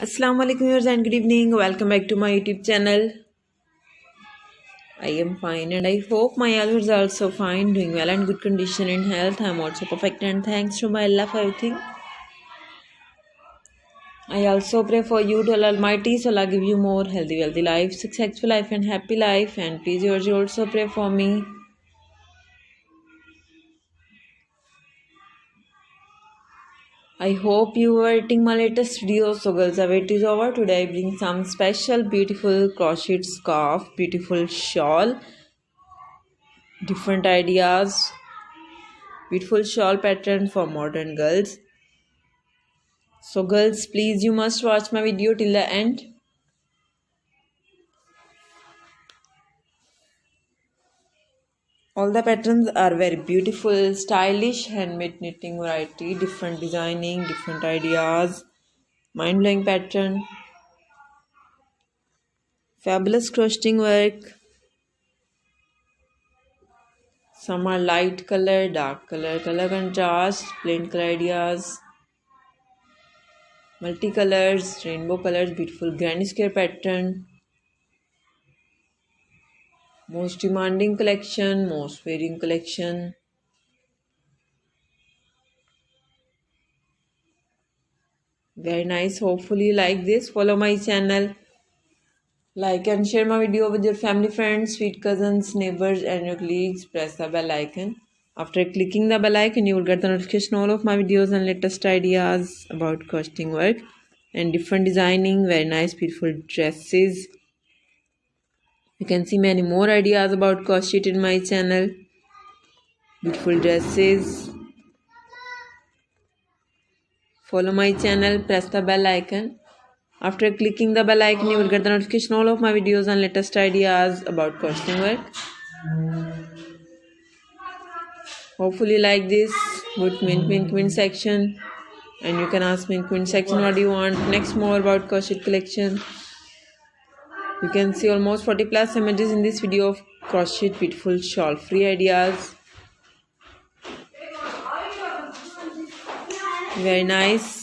Assalamu alaikum viewers and good evening. Welcome back to my YouTube channel. I am fine and I hope my viewers are also fine, doing well and good condition in health. I am also perfect and thanks to my Allah for everything. I also pray for you to Allah Almighty, so Allah give you more healthy, wealthy life, successful life and happy life. And please yours you also pray for me. I hope you were waiting my latest video. So girls, the wait is over. Today I bring some special beautiful crochet scarf, beautiful shawl, different ideas, beautiful shawl pattern for modern girls. So girls, please you must watch my video till the end. All the patterns are very beautiful, stylish, handmade knitting variety, different designing, different ideas, mind-blowing pattern, fabulous crocheting work. Some are light color, dark color, color contrast, plain color ideas, multicolors, rainbow colors, beautiful granny square pattern. Most demanding collection, most wearing collection. Very nice. Hopefully you like this. Follow my channel. Like and share my video with your family, friends, sweet cousins, neighbors and your colleagues. Press the bell icon. After clicking the bell icon, you will get the notification all of my videos and latest ideas about crocheting work and different designing. Very nice, beautiful dresses. You can see many more ideas about crochet in my channel. Beautiful dresses. Follow my channel, press the bell icon. After clicking the bell icon, you will get the notification all of my videos and latest ideas about crocheting work. Hopefully you like this. Put me in comment section. And you can ask me in comment section what do you want next more about crochet collection. You can see almost 40 plus images in this video of crochet beautiful shawl free ideas. Very nice.